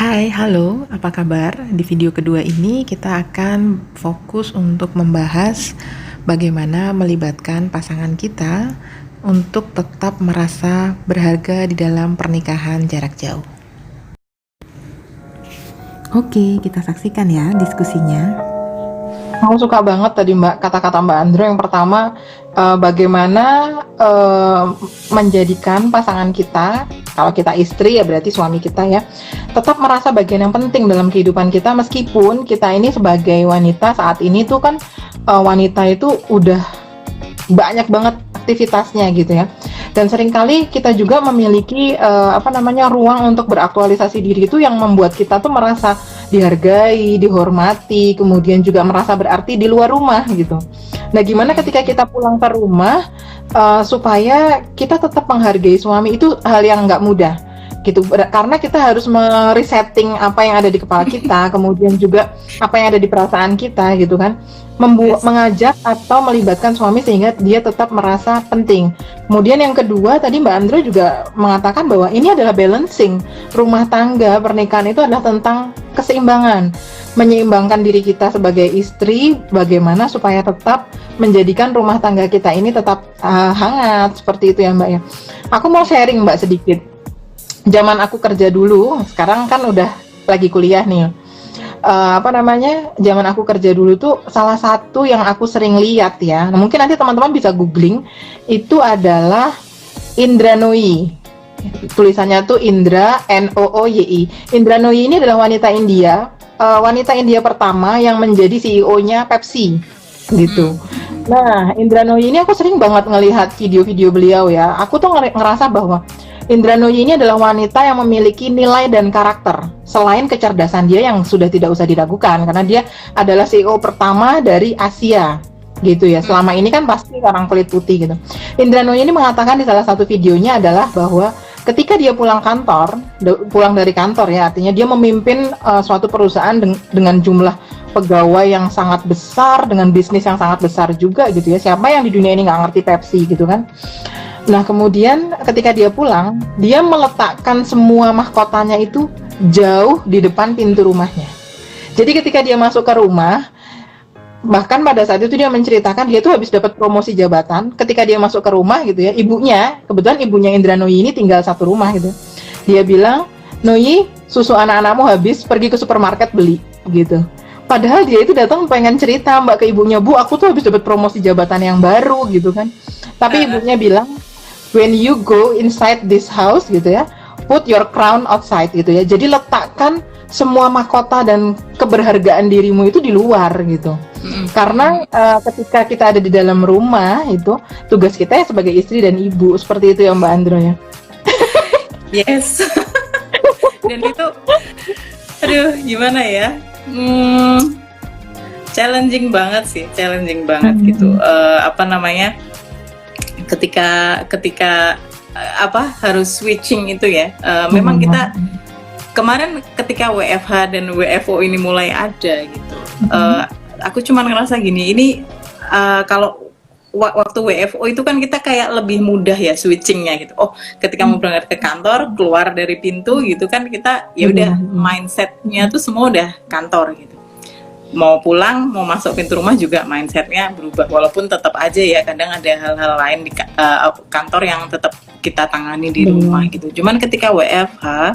Hai, halo, apa kabar? Di video kedua ini kita akan fokus untuk membahas bagaimana melibatkan pasangan kita untuk tetap merasa berharga di dalam pernikahan jarak jauh. Oke, kita saksikan ya diskusinya. Aku suka banget tadi Mbak kata-kata Mbak Andro yang pertama bagaimana menjadikan pasangan kita, kalau kita istri ya berarti suami kita ya, tetap merasa bagian yang penting dalam kehidupan kita meskipun kita ini sebagai wanita saat ini tuh kan wanita itu udah banyak banget aktivitasnya gitu ya. Dan seringkali kita juga memiliki ruang untuk beraktualisasi diri itu yang membuat kita tuh merasa dihargai, dihormati, kemudian juga merasa berarti di luar rumah gitu. Nah, gimana ketika kita pulang ke rumah supaya kita tetap menghargai suami itu hal yang nggak mudah gitu, karena kita harus meresetting apa yang ada di kepala kita, kemudian juga apa yang ada di perasaan kita gitu kan, mengajak atau melibatkan suami sehingga dia tetap merasa penting. Kemudian yang kedua tadi Mbak Andro juga mengatakan bahwa ini adalah balancing rumah tangga, pernikahan itu adalah tentang keseimbangan, menyeimbangkan diri kita sebagai istri, bagaimana supaya tetap menjadikan rumah tangga kita ini tetap hangat seperti itu ya Mbak ya. Aku mau sharing Mbak sedikit. Zaman aku kerja dulu, sekarang kan udah lagi kuliah nih. Zaman aku kerja dulu tuh salah satu yang aku sering lihat ya. Nah, mungkin nanti teman-teman bisa googling, itu adalah Indra Nooyi. Tulisannya tuh Indra Nooyi. Indra Nooyi ini adalah wanita India pertama yang menjadi CEO-nya Pepsi gitu. Nah, Indra Nooyi ini aku sering banget ngelihat video-video beliau ya. Aku tuh ngerasa bahwa Indra Nooyi ini adalah wanita yang memiliki nilai dan karakter selain kecerdasan dia yang sudah tidak usah diragukan karena dia adalah CEO pertama dari Asia gitu ya. Selama ini kan pasti orang kulit putih gitu. Indra Nooyi ini mengatakan di salah satu videonya adalah bahwa ketika dia pulang dari kantor ya, artinya dia memimpin suatu perusahaan dengan jumlah pegawai yang sangat besar, dengan bisnis yang sangat besar juga gitu ya. Siapa yang di dunia ini nggak ngerti Pepsi gitu kan? Nah, kemudian ketika dia pulang, dia meletakkan semua mahkotanya itu jauh di depan pintu rumahnya. Jadi ketika dia masuk ke rumah, bahkan pada saat itu dia menceritakan dia tuh habis dapat promosi jabatan. Ketika dia masuk ke rumah gitu ya, kebetulan ibunya Indra Nooyi ini tinggal satu rumah gitu. Dia bilang, "Nooyi, susu anak-anakmu habis, pergi ke supermarket beli." gitu. Padahal dia itu datang pengen cerita Mbak ke ibunya, "Bu, aku tuh habis dapat promosi jabatan yang baru." gitu kan. Tapi ibunya bilang, "When you go inside this house gitu ya, put your crown outside." gitu ya. Jadi letakkan semua mahkota dan keberhargaan dirimu itu di luar gitu. Karena ketika kita ada di dalam rumah itu tugas kita ya sebagai istri dan ibu, seperti itu ya Mbak Andro ya. Yes. Dan itu, aduh gimana ya? Challenging banget gitu. Ketika harus switching itu ya. Memang kita kemarin ketika WFH dan WFO ini mulai ada gitu. Aku cuma ngerasa gini, ini kalau waktu WFO itu kan kita kayak lebih mudah ya switchingnya gitu. Oh, ketika mau berangkat ke kantor, keluar dari pintu gitu kan kita ya udah mindsetnya tuh semua udah kantor gitu. Mau pulang, mau masuk pintu rumah juga mindsetnya berubah, walaupun tetap aja ya kadang ada hal-hal lain di kantor yang tetap kita tangani di rumah gitu. Cuman ketika WFH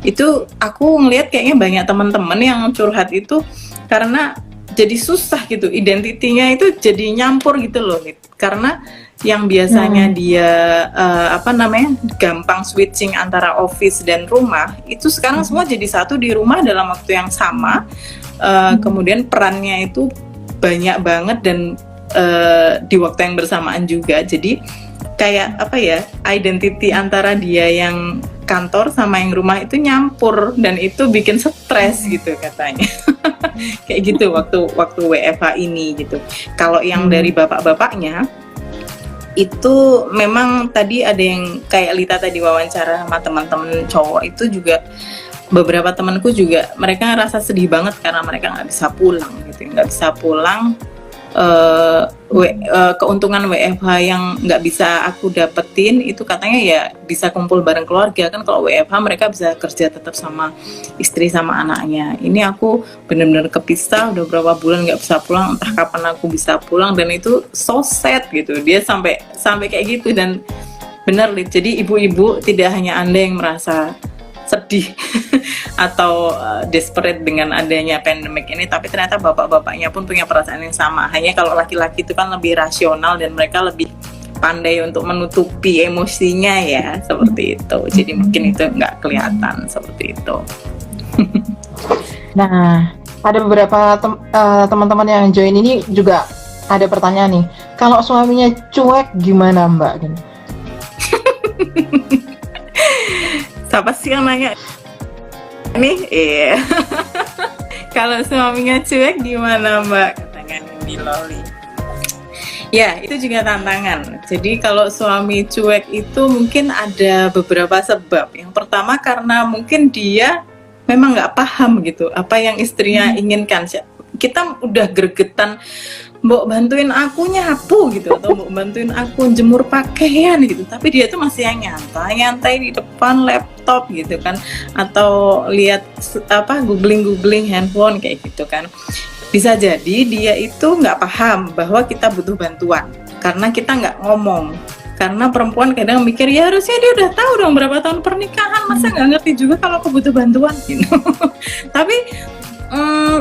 itu aku ngelihat kayaknya banyak teman-teman yang curhat itu karena jadi susah gitu, identitinya itu jadi nyampur gitu loh, karena yang biasanya dia gampang switching antara office dan rumah itu sekarang semua jadi satu di rumah dalam waktu yang sama. Kemudian perannya itu banyak banget dan di waktu yang bersamaan juga. Jadi kayak identity antara dia yang kantor sama yang rumah itu nyampur dan itu bikin stres gitu katanya. Kayak gitu waktu WFH ini gitu. Kalau yang dari bapak-bapaknya itu memang tadi ada yang kayak Lita tadi wawancara sama teman-teman cowok itu juga. Beberapa temanku juga mereka ngerasa sedih banget karena mereka nggak bisa pulang gitu, nggak bisa pulang keuntungan WFH yang nggak bisa aku dapetin itu katanya ya bisa kumpul bareng keluarga kan. Kalau WFH mereka bisa kerja tetap sama istri sama anaknya. Ini aku benar-benar kepisah udah berapa bulan nggak bisa pulang, entah kapan aku bisa pulang, dan itu so sad gitu. Dia sampai kayak gitu. Dan benar, Lid, jadi ibu-ibu tidak hanya Anda yang merasa sedih atau desperate dengan adanya pandemik ini, tapi ternyata bapak-bapaknya pun punya perasaan yang sama. Hanya kalau laki-laki itu kan lebih rasional dan mereka lebih pandai untuk menutupi emosinya ya, seperti itu. Jadi mungkin itu nggak kelihatan seperti itu. Nah, ada beberapa teman-teman yang join ini juga ada pertanyaan nih. Kalau suaminya cuek gimana Mbak? Siapa sih yang nanya? Nih, iya. Kalau suaminya cuek gimana Mbak? Katanya di Loli. Ya, itu juga tantangan. Jadi kalau suami cuek itu mungkin ada beberapa sebab. Yang pertama karena mungkin dia memang nggak paham gitu apa yang istrinya inginkan. Kita udah gregetan, Mbok bantuin aku nyapu gitu, atau Mbok bantuin aku jemur pakaian gitu, tapi dia tuh masih yang nyantai di depan laptop gitu kan, atau lihat googling handphone kayak gitu kan. Bisa jadi dia itu nggak paham bahwa kita butuh bantuan karena kita nggak ngomong. Karena perempuan kadang mikir ya harusnya dia udah tahu dong berapa tahun pernikahan, masa nggak ngerti juga kalau aku butuh bantuan gitu. Tapi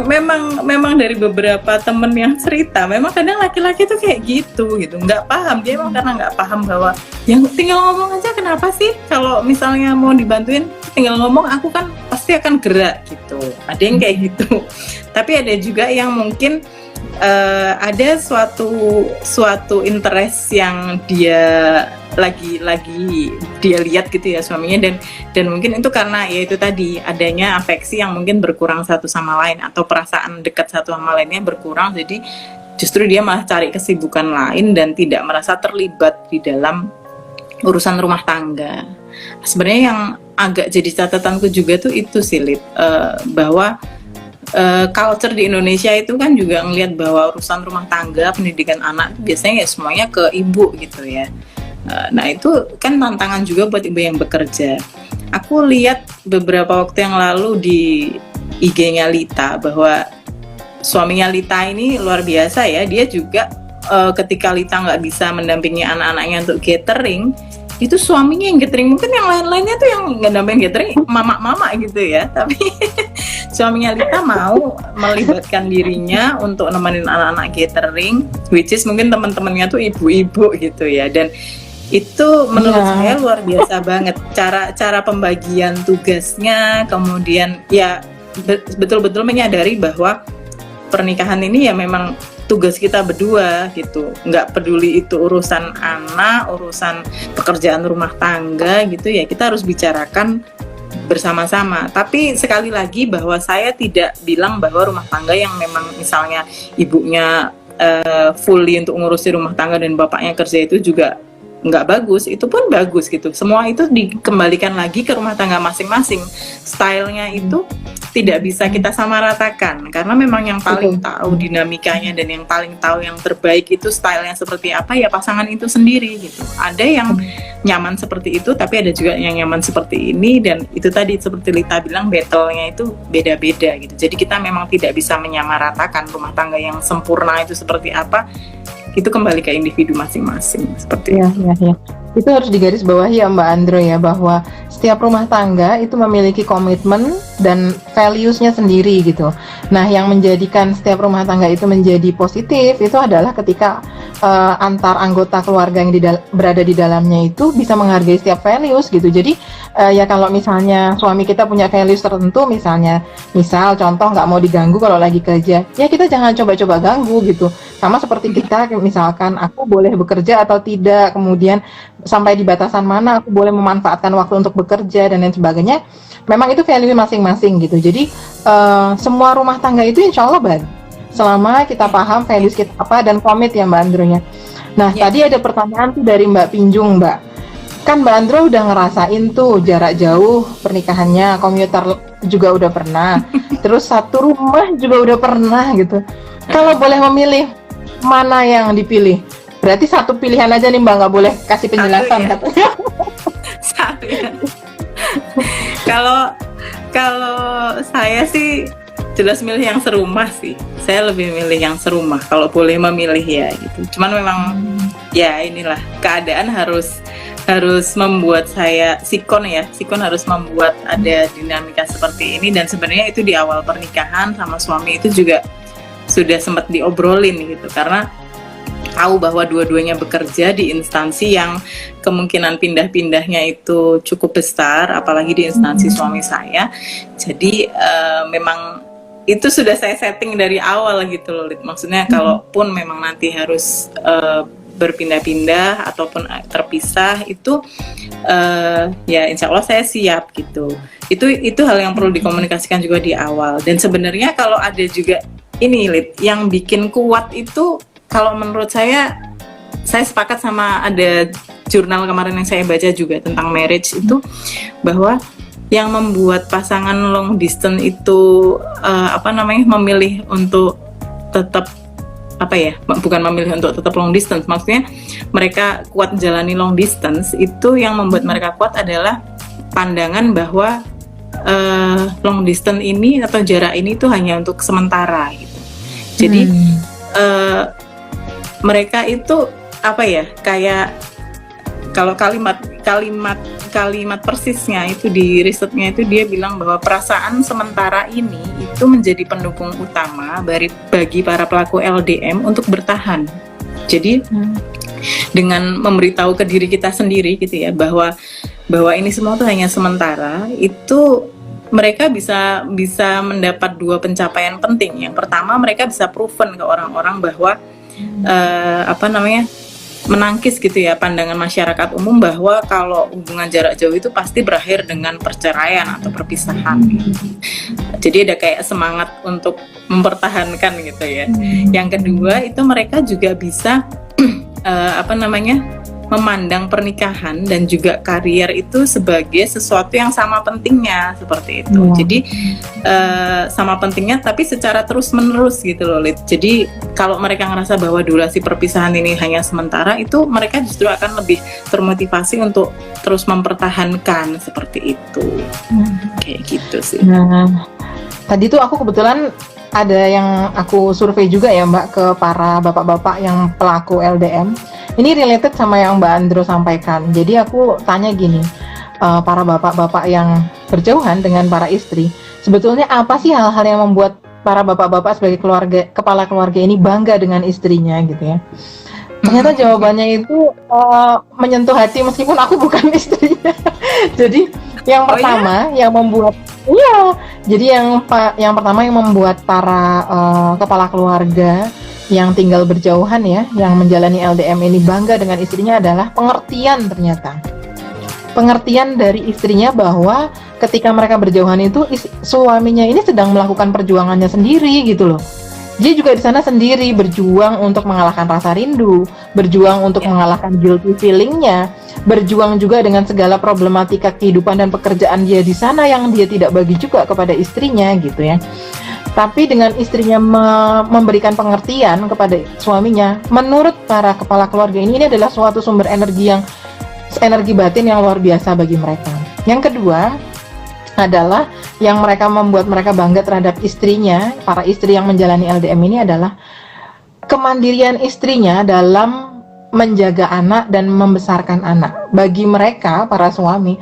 memang dari beberapa temen yang cerita, memang kadang laki-laki tuh kayak gitu nggak paham. Dia emang karena nggak paham bahwa yang tinggal ngomong aja, kenapa sih kalau misalnya mau dibantuin tinggal ngomong, aku kan pasti akan gerak gitu. Ada yang kayak gitu. Tapi ada juga yang mungkin ada suatu interest yang dia lagi dia lihat gitu ya suaminya, dan mungkin itu karena ya itu tadi adanya afeksi yang mungkin berkurang satu sama lain, atau perasaan dekat satu sama lainnya berkurang, jadi justru dia malah cari kesibukan lain dan tidak merasa terlibat di dalam urusan rumah tangga. Sebenarnya yang agak jadi catatanku juga tuh itu sih, Lid, bahwa culture di Indonesia itu kan juga ngelihat bahwa urusan rumah tangga, pendidikan anak biasanya ya semuanya ke ibu gitu ya. Nah itu kan tantangan juga buat ibu yang bekerja. Aku lihat beberapa waktu yang lalu di IG-nya Lita bahwa suaminya Lita ini luar biasa ya. Dia juga ketika Lita nggak bisa mendampingi anak-anaknya untuk gathering, itu suaminya yang gathering. Mungkin yang lain-lainnya tuh yang nggak dampingin gathering, mama-mama gitu ya. Tapi suaminya Lita mau melibatkan dirinya untuk nemenin anak-anak gathering, which is mungkin teman-temannya tuh ibu-ibu gitu ya. Dan itu menurut saya luar biasa banget cara pembagian tugasnya, kemudian ya betul-betul menyadari bahwa pernikahan ini ya memang tugas kita berdua gitu, nggak peduli itu urusan anak, urusan pekerjaan rumah tangga gitu ya, kita harus bicarakan bersama-sama. Tapi sekali lagi bahwa saya tidak bilang bahwa rumah tangga yang memang misalnya ibunya fully untuk ngurusi rumah tangga dan bapaknya kerja itu juga nggak bagus, itu pun bagus gitu. Semua itu dikembalikan lagi ke rumah tangga masing-masing. Stylenya itu tidak bisa kita samaratakan karena memang yang paling tahu dinamikanya dan yang paling tahu yang terbaik itu stylenya seperti apa ya pasangan itu sendiri gitu. Ada yang nyaman seperti itu, tapi ada juga yang nyaman seperti ini, dan itu tadi seperti Lita bilang battle-nya itu beda-beda gitu. Jadi kita memang tidak bisa menyamaratakan rumah tangga yang sempurna itu seperti apa. Itu kembali ke individu masing-masing seperti itu. Ya. Itu harus digarisbawahi ya Mbak Andro ya, bahwa setiap rumah tangga itu memiliki komitmen dan values-nya sendiri gitu. Nah, yang menjadikan setiap rumah tangga itu menjadi positif itu adalah ketika antar anggota keluarga yang berada di dalamnya itu bisa menghargai setiap values gitu. Jadi ya kalau misalnya suami kita punya values tertentu, misal contoh nggak mau diganggu kalau lagi kerja, ya kita jangan coba-coba ganggu gitu. Sama seperti kita, misalkan aku boleh bekerja atau tidak, kemudian sampai di batasan mana aku boleh memanfaatkan waktu untuk bekerja dan lain sebagainya. Memang itu value masing-masing gitu. Jadi semua rumah tangga itu insya Allah baik selama kita paham values kita apa dan komit ya Mbak Andronya. Nah tadi ada pertanyaan tuh dari Mbak Pinjung, Mbak. Kan Mbak Andro udah ngerasain tuh jarak jauh pernikahannya, komuter juga udah pernah, terus satu rumah juga udah pernah gitu. Kalau boleh memilih mana yang dipilih? Berarti satu pilihan aja nih Mbak, nggak boleh kasih penjelasan ya. katanya. Satu ya. Kalau saya sih jelas milih yang serumah sih. Saya lebih milih yang serumah kalau boleh memilih ya gitu. Cuman memang ya inilah keadaan harus membuat saya sikon harus membuat ada dinamika seperti ini, dan sebenarnya itu di awal pernikahan sama suami itu juga sudah sempat diobrolin gitu, karena tahu bahwa dua-duanya bekerja di instansi yang kemungkinan pindah-pindahnya itu cukup besar, apalagi di instansi suami saya. Jadi memang itu sudah saya setting dari awal gitu loh. Maksudnya kalaupun memang nanti harus berpindah-pindah ataupun terpisah itu ya insya Allah saya siap gitu. Itu hal yang perlu dikomunikasikan juga di awal. Dan sebenarnya kalau ada juga ini Lid, yang bikin kuat itu, kalau menurut saya sepakat sama ada jurnal kemarin yang saya baca juga tentang marriage itu, bahwa yang membuat pasangan long distance itu memilih untuk tetap bukan memilih untuk tetap long distance, maksudnya mereka kuat jalani long distance, itu yang membuat mereka kuat adalah pandangan bahwa long distance ini atau jarak ini itu hanya untuk sementara gitu. Jadi mereka itu kayak kalau kalimat persisnya itu di risetnya itu dia bilang bahwa perasaan sementara ini itu menjadi pendukung utama bagi para pelaku LDM untuk bertahan. Jadi dengan memberitahu ke diri kita sendiri gitu ya, bahwa ini semua itu hanya sementara, itu mereka bisa mendapat dua pencapaian penting. Yang pertama, mereka bisa proven ke orang-orang bahwa menangkis gitu ya pandangan masyarakat umum bahwa kalau hubungan jarak jauh itu pasti berakhir dengan perceraian atau perpisahan gitu. Jadi ada kayak semangat untuk mempertahankan gitu ya. Yang kedua itu mereka juga bisa memandang pernikahan dan juga karier itu sebagai sesuatu yang sama pentingnya, seperti itu. Jadi sama pentingnya tapi secara terus menerus gitu loh Lid. Jadi kalau mereka ngerasa bahwa durasi perpisahan ini hanya sementara, itu mereka justru akan lebih termotivasi untuk terus mempertahankan, seperti itu. Kayak gitu sih. Nah, tadi tuh aku kebetulan ada yang aku survei juga ya Mbak ke para bapak-bapak yang pelaku LDM. Ini related sama yang Mbak Andro sampaikan. Jadi aku tanya gini, para bapak-bapak yang berjauhan dengan para istri, sebetulnya apa sih hal-hal yang membuat para bapak-bapak sebagai kepala keluarga ini bangga dengan istrinya gitu ya? Ternyata jawabannya itu menyentuh hati meskipun aku bukan istrinya. Jadi yang pertama yang membuat jadi yang pertama yang membuat para kepala keluarga yang tinggal berjauhan ya, yang menjalani LDM ini bangga dengan istrinya adalah pengertian. Ternyata pengertian dari istrinya bahwa ketika mereka berjauhan itu suaminya ini sedang melakukan perjuangannya sendiri gitu loh. Dia juga di sana sendiri berjuang untuk mengalahkan rasa rindu, berjuang untuk mengalahkan guilty feelingnya, berjuang juga dengan segala problematika kehidupan dan pekerjaan dia di sana yang dia tidak bagi juga kepada istrinya gitu ya. Tapi dengan istrinya memberikan pengertian kepada suaminya, menurut para kepala keluarga ini adalah suatu sumber energi batin yang luar biasa bagi mereka. Yang kedua adalah yang membuat mereka bangga terhadap istrinya, para istri yang menjalani LDM ini adalah kemandirian istrinya dalam menjaga anak dan membesarkan anak. Bagi mereka, para suami,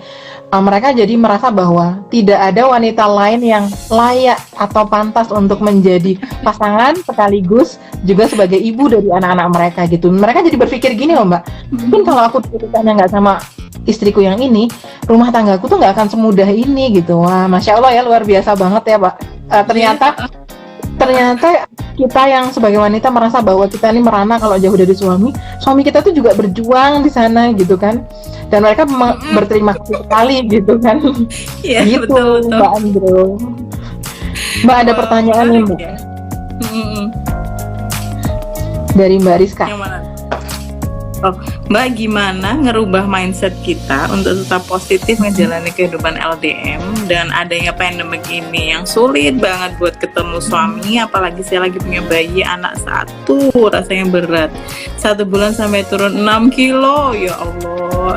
mereka jadi merasa bahwa tidak ada wanita lain yang layak atau pantas untuk menjadi pasangan sekaligus juga sebagai ibu dari anak-anak mereka gitu. Mereka jadi berpikir gini loh Mbak, mungkin kalau aku ceritanya nggak sama istriku yang ini, rumah tanggaku tuh nggak akan semudah ini gitu. Wah, Masya Allah ya, luar biasa banget ya Pak. Ternyata kita yang sebagai wanita merasa bahwa kita ini merana kalau jauh dari suami kita tuh juga berjuang di sana gitu kan, dan mereka berterima kasih sekali gitu kan. Iya, gitu betul. Mbak Andro. Mbak ada pertanyaan nih Mbak dari Mbak Rizka. Yang mana? Mbak, gimana ngerubah mindset kita untuk tetap positif menjalani kehidupan LDM dan adanya pandemik ini yang sulit banget buat ketemu suami, apalagi saya lagi punya bayi anak 1, rasanya berat. 1 bulan sampai turun 6 kilo, ya Allah.